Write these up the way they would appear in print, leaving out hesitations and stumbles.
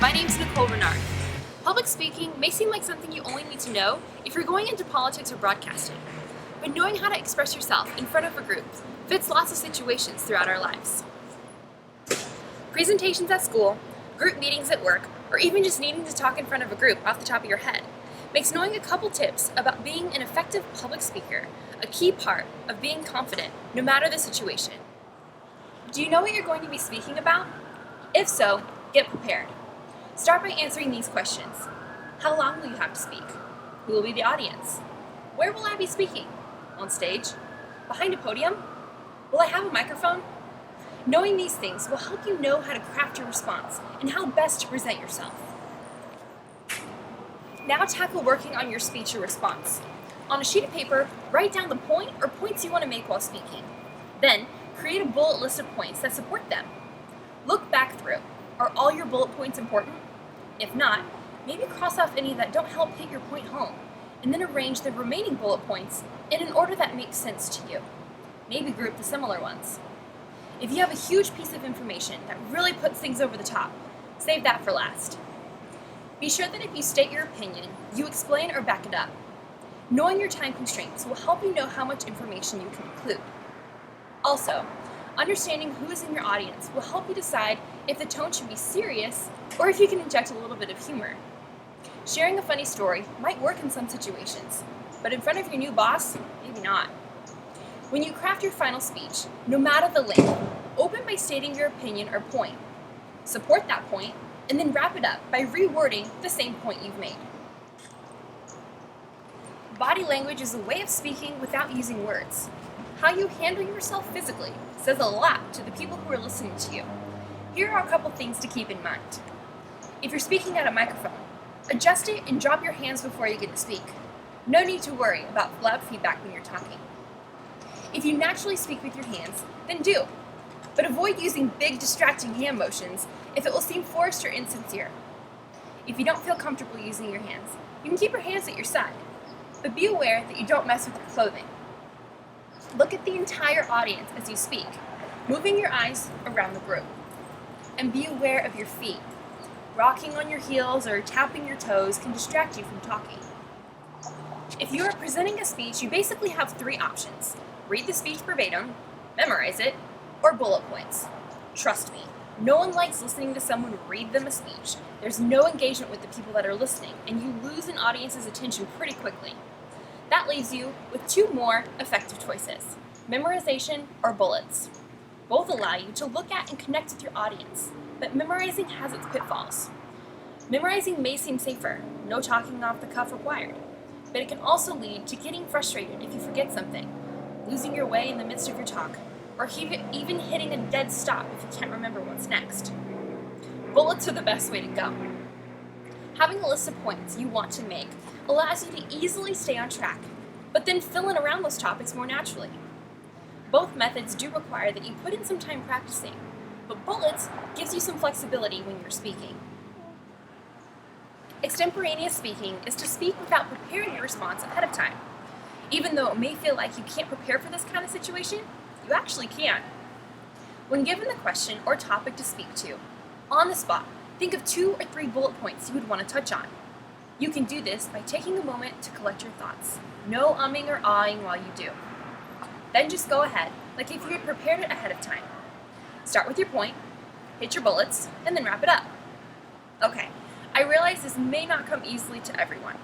My name's Nicole Renard. Public speaking may seem like something you only need to know if you're going into politics or broadcasting, but knowing how to express yourself in front of a group fits lots of situations throughout our lives. Presentations at school, group meetings at work, or even just needing to talk in front of a group off the top of your head makes knowing a couple tips about being an effective public speaker a key part of being confident no matter the situation. Do you know what you're going to be speaking about? If so, get prepared. Start by answering these questions. How long will you have to speak? Who will be the audience? Where will I be speaking? On stage? Behind a podium? Will I have a microphone? Knowing these things will help you know how to craft your response and how best to present yourself. Now tackle working on your speech or response. On a sheet of paper, write down the point or points you want to make while speaking. Then, create a bullet list of points that support them. Look back through. Are all your bullet points important? If not, maybe cross off any that don't help hit your point home, and then arrange the remaining bullet points in an order that makes sense to you. Maybe group the similar ones. If you have a huge piece of information that really puts things over the top, save that for last. Be sure that if you state your opinion, you explain or back it up. Knowing your time constraints will help you know how much information you can include. Also, understanding who is in your audience will help you decide if the tone should be serious or if you can inject a little bit of humor. Sharing a funny story might work in some situations, but in front of your new boss, maybe not. When you craft your final speech, no matter the length, open by stating your opinion or point. Support that point, and then wrap it up by rewording the same point you've made. Body language is a way of speaking without using words. How you handle yourself physically says a lot to the people who are listening to you. Here are a couple things to keep in mind. If you're speaking at a microphone, adjust it and drop your hands before you get to speak. No need to worry about loud feedback when you're talking. If you naturally speak with your hands, then do. But avoid using big, distracting hand motions if it will seem forced or insincere. If you don't feel comfortable using your hands, you can keep your hands at your side. But be aware that you don't mess with your clothing. Look at the entire audience as you speak, moving your eyes around the group. And be aware of your feet. Rocking on your heels or tapping your toes can distract you from talking. If you are presenting a speech, you basically have three options. Read the speech verbatim, memorize it, or bullet points. Trust me, no one likes listening to someone read them a speech. There's no engagement with the people that are listening, and you lose an audience's attention pretty quickly. That leaves you with two more effective choices, memorization or bullets. Both allow you to look at and connect with your audience, but memorizing has its pitfalls. Memorizing may seem safer, no talking off the cuff required, but it can also lead to getting frustrated if you forget something, losing your way in the midst of your talk, or even hitting a dead stop if you can't remember what's next. Bullets are the best way to go. Having a list of points you want to make allows you to easily stay on track, but then fill in around those topics more naturally. Both methods do require that you put in some time practicing, but bullets gives you some flexibility when you're speaking. Extemporaneous speaking is to speak without preparing your response ahead of time. Even though it may feel like you can't prepare for this kind of situation, you actually can. When given the question or topic to speak to, on the spot, think of 2 or 3 bullet points you would want to touch on. You can do this by taking a moment to collect your thoughts. No umming or ahhing while you do. Then just go ahead, like if you had prepared it ahead of time. Start with your point, hit your bullets, and then wrap it up. Okay, I realize this may not come easily to everyone,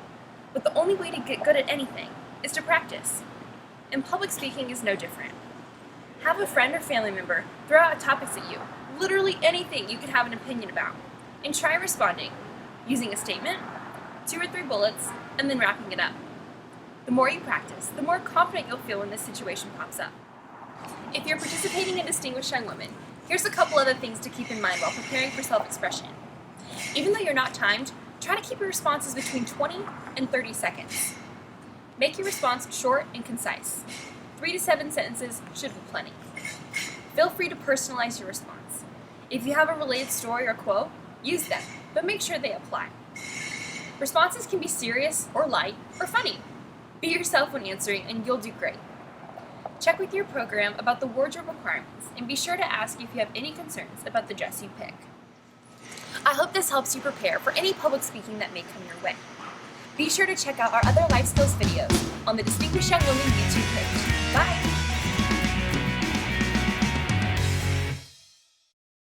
but the only way to get good at anything is to practice. And public speaking is no different. Have a friend or family member throw out topics at you, literally anything you could have an opinion about, and try responding, using a statement, 2 or 3 bullets, and then wrapping it up. The more you practice, the more confident you'll feel when this situation pops up. If you're participating in Distinguished Young Women, here's a couple other things to keep in mind while preparing for self-expression. Even though you're not timed, try to keep your responses between 20 and 30 seconds. Make your response short and concise. 3 to 7 sentences should be plenty. Feel free to personalize your response. If you have a related story or quote, use them, but make sure they apply. Responses can be serious or light or funny. Be yourself when answering and you'll do great. Check with your program about the wardrobe requirements and be sure to ask if you have any concerns about the dress you pick. I hope this helps you prepare for any public speaking that may come your way. Be sure to check out our other life skills videos on the Distinguished Young Women YouTube page. Bye!